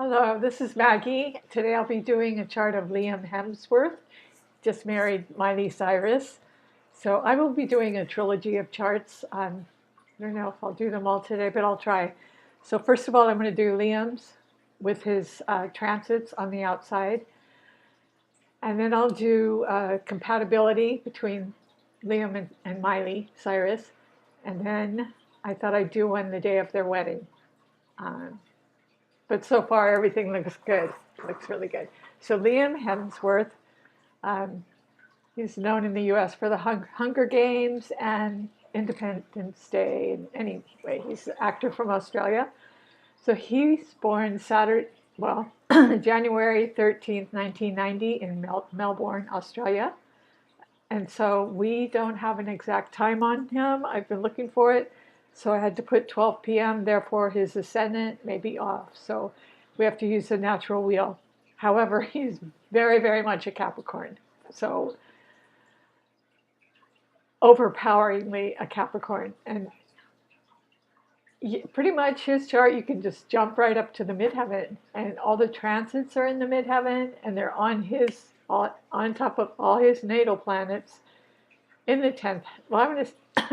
Hello, this is Maggie. Today I'll be doing a chart of Liam Hemsworth, just married Miley Cyrus. So I will be doing a trilogy of charts. I don't know if I'll do them all today, but I'll try. So first of all, I'm going to do Liam's with his transits on the outside. And then I'll do compatibility between Liam and Miley Cyrus. And then I thought I'd do one the day of their wedding. But so far, everything looks good. Looks really good. So Liam Hemsworth, he's known in the U.S. for the Hunger Games and Independence Day. Anyway, he's an actor from Australia. So he's born January 13th, 1990 in Melbourne, Australia. And so we don't have an exact time on him. I've been looking for it. So I had to put 12 p.m., therefore his ascendant may be off. So we have to use the natural wheel. However, he's very, very much a Capricorn. So overpoweringly a Capricorn. And pretty much his chart, you can just jump right up to the midheaven. And all the transits are in the midheaven, and they're on top of all his natal planets in the 10th. Well, I'm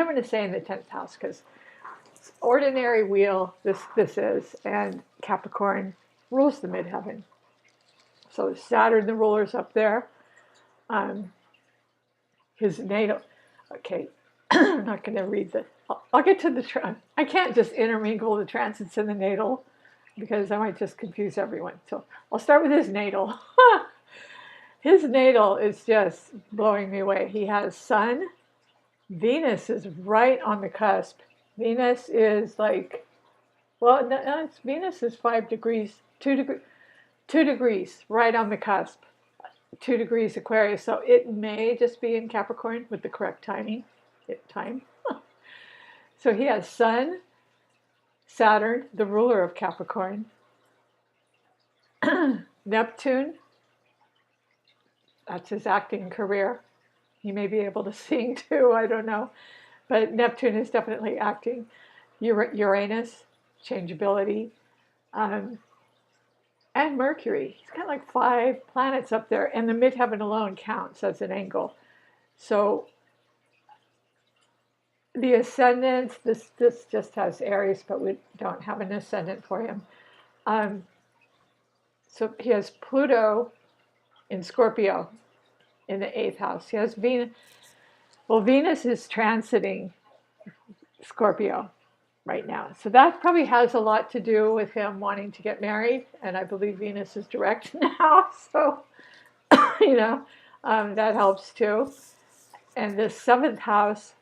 going to say in the 10th house because ordinary wheel this is, and Capricorn rules the midheaven. So Saturn, the ruler's up there. His natal. Okay, I'm not going to read the. I'll get to the. I can't just intermingle the transits in the natal because I might just confuse everyone. So I'll start with his natal. His natal is just blowing me away. He has Sun. Venus is right on the cusp. Venus is like, Venus is 5 degrees, 2 degrees, right on the cusp, 2 degrees Aquarius. So it may just be in Capricorn with the correct time. So he has Sun, Saturn, the ruler of Capricorn, Neptune, that's his acting career. He may be able to sing too, I don't know. But Neptune is definitely acting. Uranus, changeability, and Mercury. He's got like 5 planets up there, and the midheaven alone counts as an angle. So the ascendant, this just has Aries, but we don't have an ascendant for him. So he has Pluto in Scorpio in the 8th house. He has Venus. Well, Venus is transiting Scorpio right now. So that probably has a lot to do with him wanting to get married. And I believe Venus is direct now. So, that helps too. And the 7th house,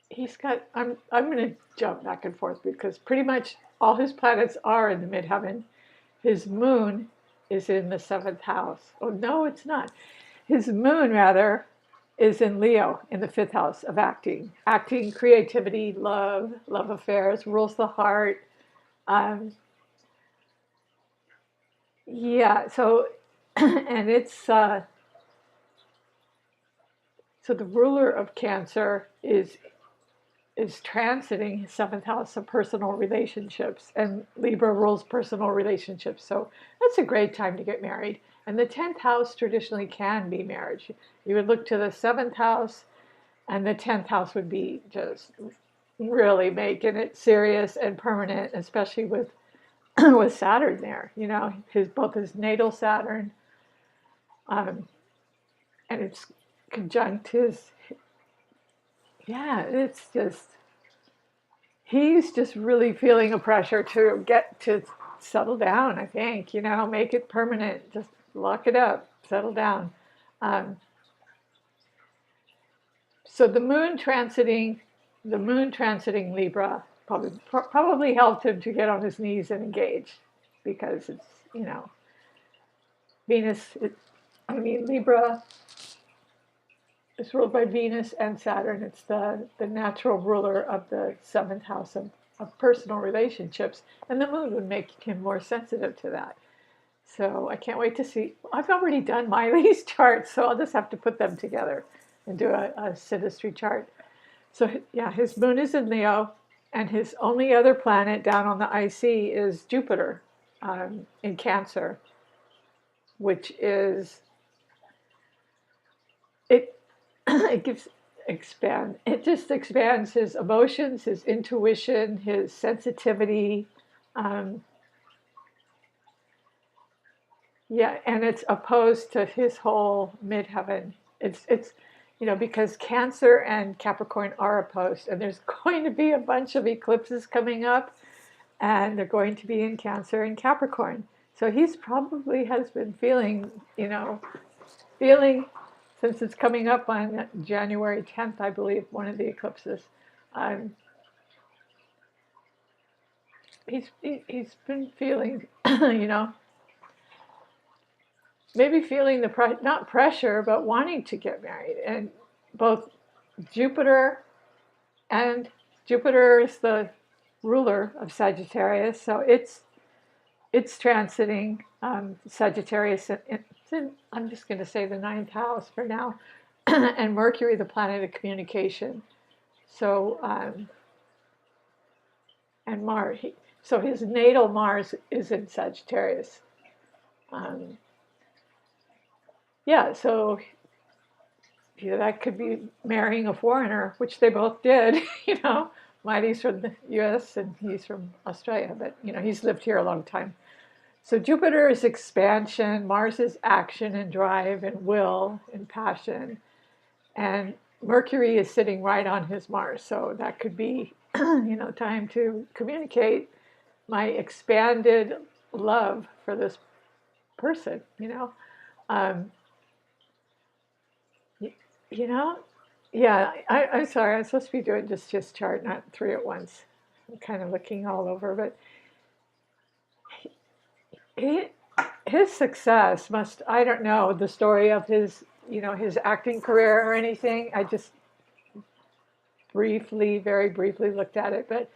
he's got, I'm going to jump back and forth because pretty much all his planets are in the midheaven. His moon is in the 7th house. Oh, no, it's not. His moon, rather, is in Leo in the 5th house of acting. Acting, creativity, love affairs, rules the heart. So, and it's, so the ruler of Cancer is transiting his 7th house of personal relationships, and Libra rules personal relationships. So that's a great time to get married. And the 10th house traditionally can be marriage. You would look to the 7th house, and the 10th house would be just really making it serious and permanent, especially with with Saturn there. Both his natal Saturn, and it's conjunct his. Yeah, it's just he's just really feeling a pressure to get to settle down. I think make it permanent. Just lock it up, settle down. So the moon transiting Libra probably helped him to get on his knees and engage, because it's Libra is ruled by Venus and Saturn. It's the natural ruler of the 7th house of personal relationships, and the moon would make him more sensitive to that. So I can't wait to see. I've already done Miley's chart, so I'll just have to put them together and do a synastry chart. So yeah, his moon is in Leo. And his only other planet down on the IC is Jupiter in Cancer, which is it. It gives expand. It just expands his emotions, his intuition, his sensitivity. Um, yeah, and it's opposed to his whole midheaven. It's because Cancer and Capricorn are opposed, and there's going to be a bunch of eclipses coming up, and they're going to be in Cancer and Capricorn. So he's probably has been feeling since it's coming up on January 10th, I believe, one of the eclipses. Um, he's been feeling, maybe feeling the not pressure, but wanting to get married. And both Jupiter and Jupiter is the ruler of Sagittarius, so it's transiting Sagittarius. I'm just going to say the ninth house for now, and Mercury, the planet of communication. So and Mars. So his natal Mars is in Sagittarius. Um, yeah, so that could be marrying a foreigner, which they both did. Miley's from the U.S. and he's from Australia, but he's lived here a long time. So Jupiter is expansion, Mars is action and drive and will and passion, and Mercury is sitting right on his Mars. So that could be, time to communicate my expanded love for this person. Um, yeah. I'm sorry. I'm supposed to be doing just his chart, not three at once. I'm kind of looking all over, but his success must, I don't know the story of his acting career or anything. I just very briefly looked at it, but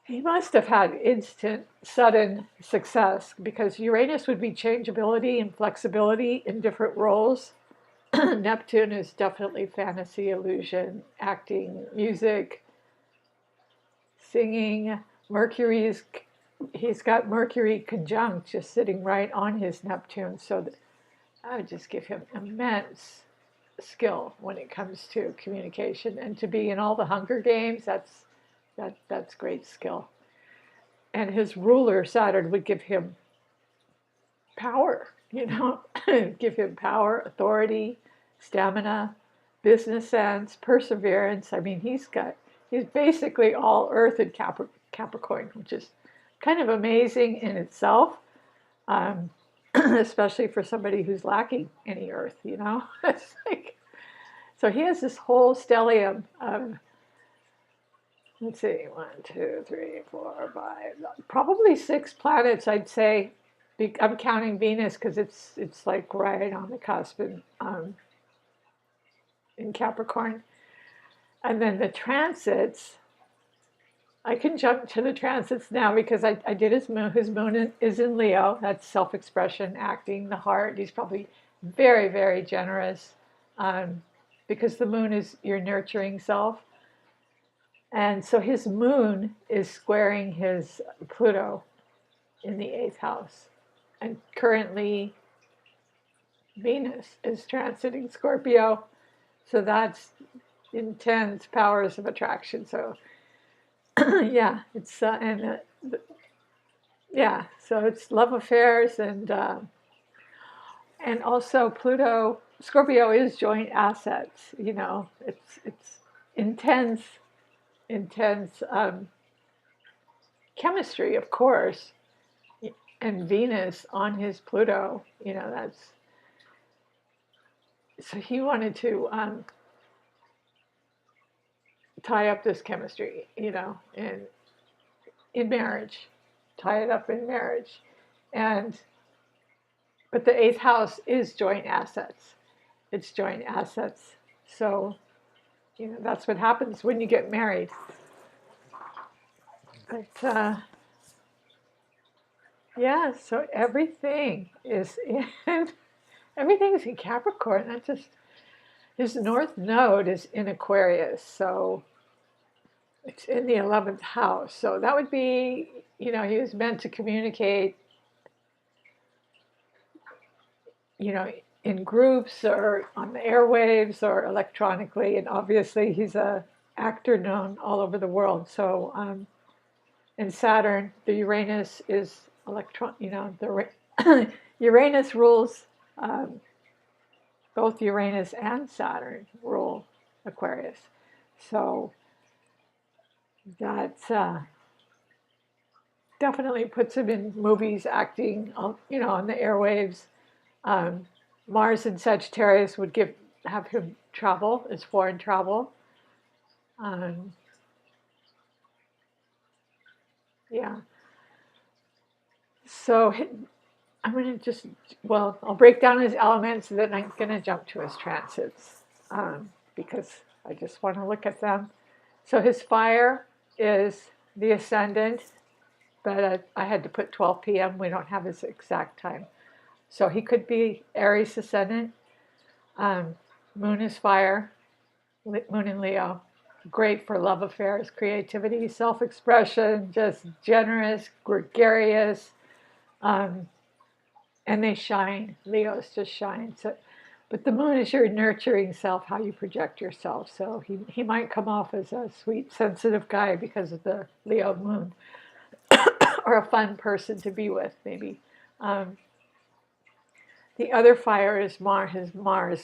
he must have had instant, sudden success, because Uranus would be changeability and flexibility in different roles. Neptune is definitely fantasy, illusion, acting, music, singing. He's got Mercury conjunct just sitting right on his Neptune, so I would just give him immense skill when it comes to communication, and to be in all the Hunger Games. That's great skill. And his ruler Saturn would give him power, give him power, authority, stamina, business sense, perseverance. I mean, he's basically all Earth in Capricorn, which is kind of amazing in itself, especially for somebody who's lacking any Earth. It's like, so he has this whole stellium of, let's see, 1, 2, 3, 4, 5, probably 6 planets, I'd say. I'm counting Venus because it's like right on the cusp in Capricorn. And then the transits, I can jump to the transits now because I did his moon. His moon is in Leo. That's self-expression, acting, the heart. He's probably very, very generous because the moon is your nurturing self. And so his moon is squaring his Pluto in the 8th house. And currently Venus is transiting Scorpio. So that's intense powers of attraction. So yeah, it's yeah. So it's love affairs and also Scorpio is joint assets. It's intense chemistry, of course, and Venus on his Pluto. That's so he wanted to tie up this chemistry, in marriage, tie it up in marriage. But the 8th house is joint assets. It's joint assets. So, that's what happens when you get married. But, yeah, so everything's in Capricorn. His North Node is in Aquarius. So It's in the 11th house. So that would be, he was meant to communicate, you know, in groups or on the airwaves or electronically. And obviously, he's a actor known all over the world. So in Saturn, the Uranus is the Uranus rules, both Uranus and Saturn rule Aquarius. So that definitely puts him in movies, acting, on the airwaves. Mars in Sagittarius would have him travel, as foreign travel. Yeah. So I'm going to I'll break down his elements and then I'm going to jump to his transits because I just want to look at them. So his fire is the ascendant, but I had to put 12 p.m. We don't have his exact time. So he could be Aries ascendant. Moon is fire, moon in Leo. Great for love affairs, creativity, self-expression, just generous, gregarious, and they shine. Leos just shine. So, but the moon is your nurturing self, how you project yourself. So he might come off as a sweet, sensitive guy because of the Leo moon, or a fun person to be with, maybe. The other fire is Mars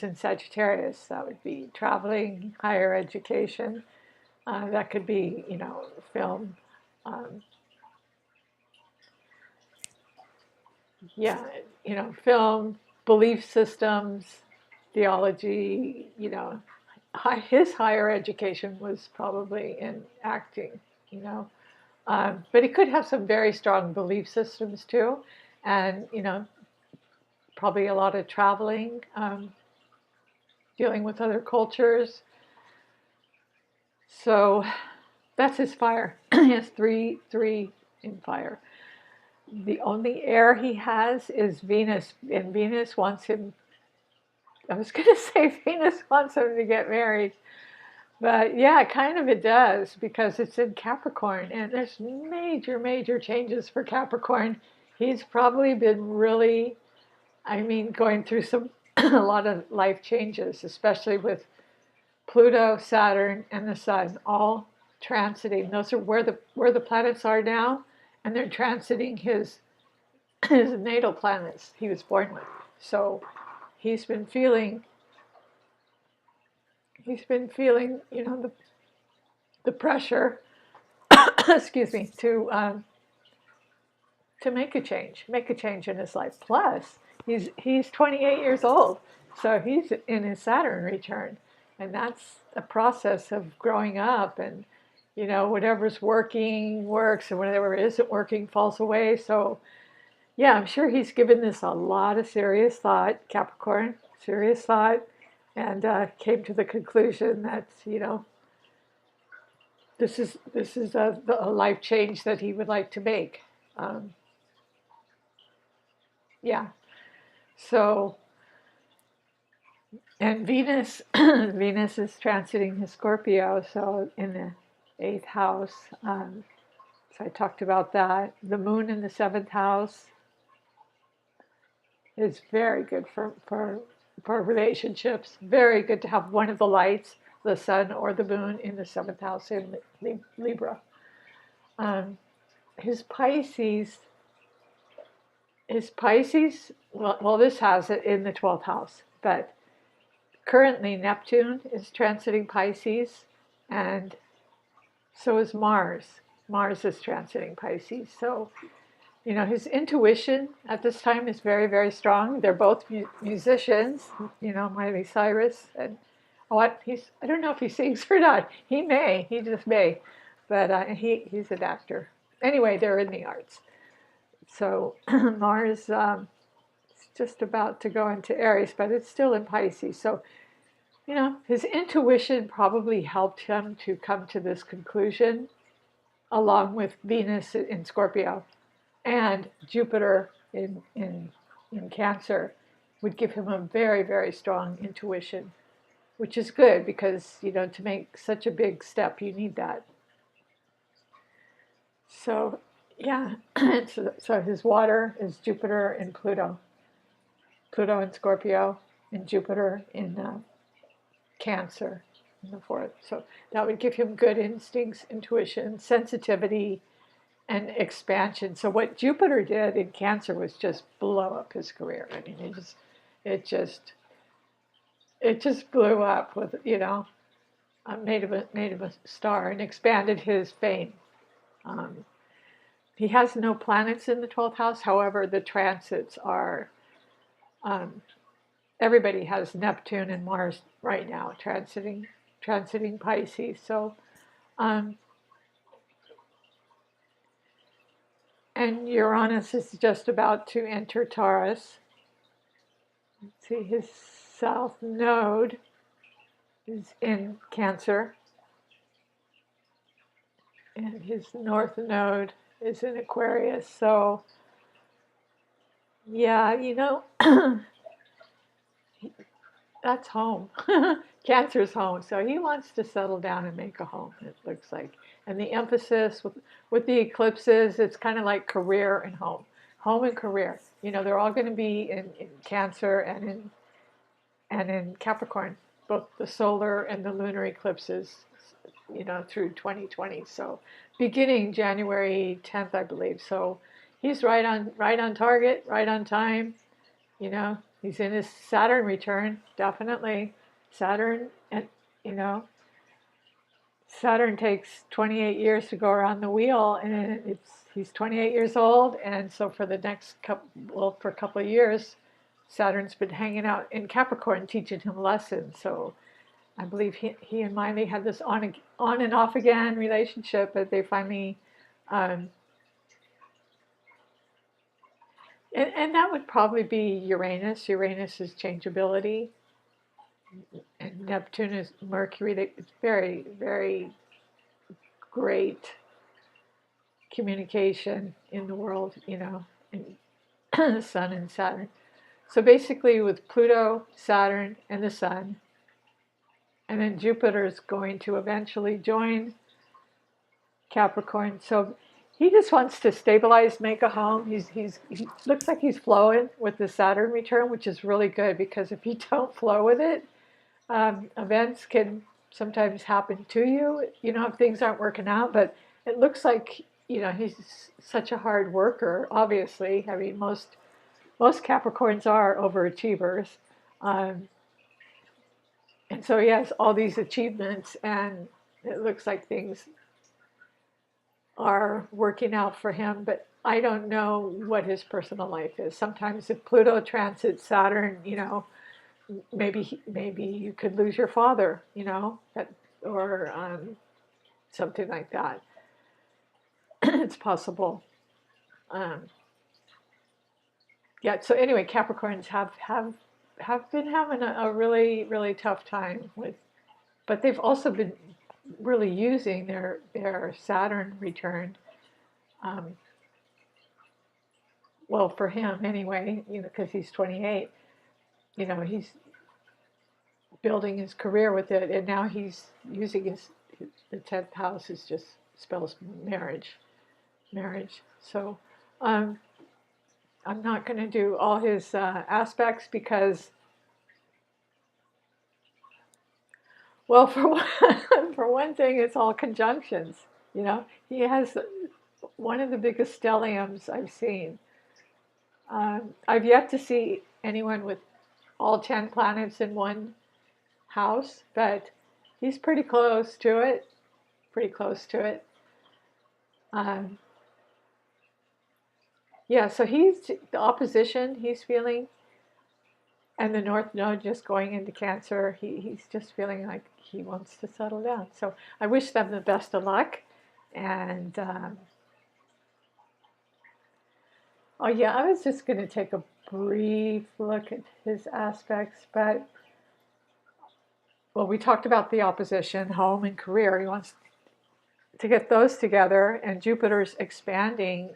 in Sagittarius. That would be traveling, higher education. That could be, film. Yeah, film, belief systems, theology. His higher education was probably in acting. But he could have some very strong belief systems too, and probably a lot of traveling, dealing with other cultures. So that's his fire. He has three in fire. The only air he has is Venus, and Venus wants him. I was going to say Venus wants him to get married, but yeah, kind of it does because it's in Capricorn, and there's major changes for Capricorn. He's probably been really, going through a lot of life changes, especially with Pluto, Saturn, and the Sun all transiting. Those are where the planets are now, and they're transiting his natal planets he was born with. So he's been feeling, the pressure, excuse me, to make a change in his life. Plus, he's 28 years old, so he's in his Saturn return, and that's a process of growing up, and whatever's working works, and whatever isn't working falls away. So, yeah, I'm sure he's given this a lot of serious thought, Capricorn, serious thought, and came to the conclusion that this is a life change that he would like to make. Yeah. So, and Venus, Venus is transiting his Scorpio, so in the 8th house. So I talked about that. The moon in the 7th house is very good for relationships. Very good to have one of the lights, the sun or the moon, in the 7th house in Libra. His Pisces, well, this has it in the 12th house, but currently Neptune is transiting Pisces, and so is Mars. Mars is transiting Pisces. So, his intuition at this time is very, very strong. They're both musicians, Miley Cyrus. And I don't know if he sings or not. He just may. But he's an actor. Anyway, they're in the arts. So Mars is just about to go into Aries, but it's still in Pisces. So, his intuition probably helped him to come to this conclusion, along with Venus in Scorpio and Jupiter in Cancer, would give him a very, very strong intuition, which is good because, to make such a big step, you need that. So, yeah, so his water is Jupiter and Pluto. Pluto in Scorpio and Jupiter in Cancer in the fourth. So that would give him good instincts, intuition, sensitivity, and expansion. So what Jupiter did in Cancer was just blow up his career. I mean, it just, it just blew up with, made him a star and expanded his fame. Um, he has no planets in the 12th house. However, the transits are, um, everybody has Neptune and Mars right now transiting Pisces. So, um, and Uranus is just about to enter Taurus. Let's see, his south node is in Cancer, and his north node is in Aquarius. So, yeah, that's home. Cancer's home. So he wants to settle down and make a home, it looks like. And the emphasis with the eclipses, it's kind of like career and home. Home and career. They're all going to be in Cancer and in Capricorn, both the solar and the lunar eclipses, through 2020. So beginning January 10th, I believe. So he's right on target, right on time. He's in his Saturn return, definitely. Saturn, and you know, Saturn takes 28 years to go around the wheel, and he's 28 years old, and so for the next for a couple of years, Saturn's been hanging out in Capricorn teaching him lessons. So I believe he and Miley had this on and off again relationship, but they finally, um, and that would probably be Uranus. Uranus is changeability, and Neptune is Mercury. It's very, very great communication in the world, and the Sun and Saturn. So basically, with Pluto, Saturn, and the Sun, and then Jupiter is going to eventually join Capricorn. So he just wants to stabilize, make a home. He looks like he's flowing with the Saturn return, which is really good because if you don't flow with it, events can sometimes happen to you. If things aren't working out. But it looks like he's such a hard worker. Obviously, I mean most Capricorns are overachievers, um, and so he has all these achievements, and it looks like things are working out for him, but I don't know what his personal life is. Sometimes if Pluto transits Saturn, maybe you could lose your father, or something like that. It's possible. Um, yeah. So anyway, Capricorns have been having a really really tough time with, but they've also been really using their Saturn return. Um, well, for him anyway, because he's 28. He's building his career with it, and now he's using the 10th house is just spells marriage. So I'm not going to do all his aspects because, well, for one, for one thing, it's all conjunctions. He has one of the biggest stelliums I've seen. I've yet to see anyone with all 10 planets in one house, but he's pretty close to it. Pretty close to it. Um, yeah, so he's the opposition he's feeling, and the North Node just going into Cancer. He's just feeling like he wants to settle down. So I wish them the best of luck. And oh yeah, I was just going to take a brief look at his aspects, but well, we talked about the opposition, home and career. He wants to get those together, and Jupiter's expanding.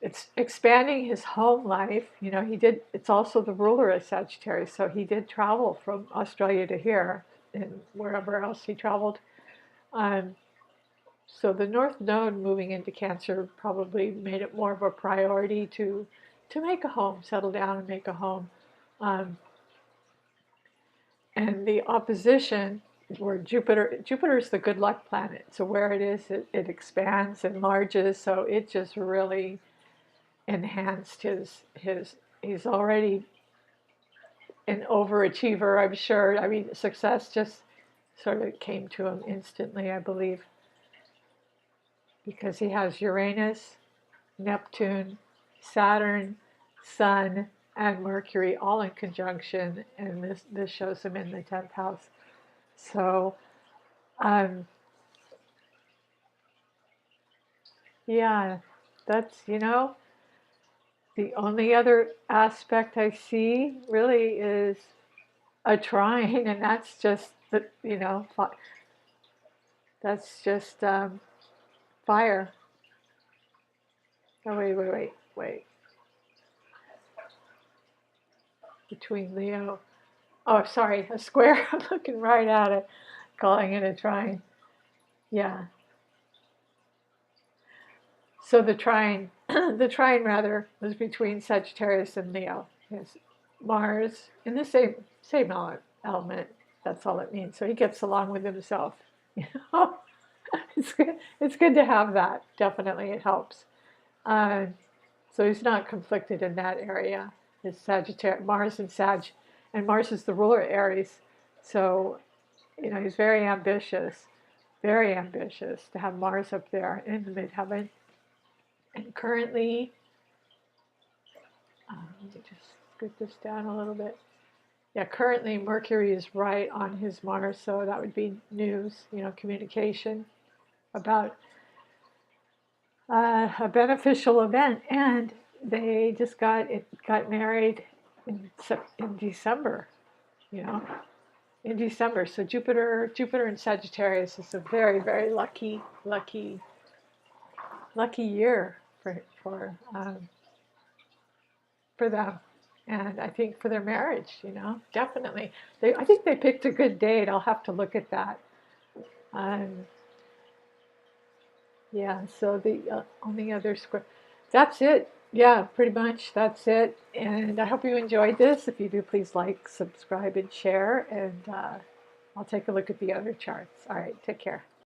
It's expanding his home life. He did. It's also the ruler of Sagittarius, so he did travel from Australia to here, and wherever else he traveled. Um, So the North Node moving into Cancer probably made it more of a priority to make a home, settle down and make a home. Um, and the opposition, where Jupiter is the good luck planet. So where it is, it expands, enlarges. So it just really enhanced he's already an overachiever, I'm sure. I mean, success just sort of came to him instantly, I believe, because he has Uranus, Neptune, Saturn, Sun, and Mercury all in conjunction, and this shows him in the 10th house. So, yeah, that's, the only other aspect I see really is a trine, and that's just that's just fire. Oh, wait. Between Leo. Oh, sorry, a square. I'm looking right at it, calling it a trine. Yeah. So the trine, the trine rather, was between Sagittarius and Leo. Yes, Mars in the same element. That's all it means. So he gets along with himself. You know, it's good. It's good to have that. Definitely, it helps. Uh, so he's not conflicted in that area. His Sagittarius, Mars and Sag, and Mars is the ruler of Aries. So he's very ambitious to have Mars up there in the midheaven. And currently, let me just scoot this down a little bit. Yeah, currently Mercury is right on his Mars, so that would be news, communication about a beneficial event. And they just got married in December, in December. So Jupiter in Sagittarius is a very, very lucky year for them, and I think for their marriage, definitely. I think they picked a good date. I'll have to look at that. Yeah. So the only other square. That's it. Yeah, pretty much. That's it. And I hope you enjoyed this. If you do, please like, subscribe, and share. And I'll take a look at the other charts. All right. Take care.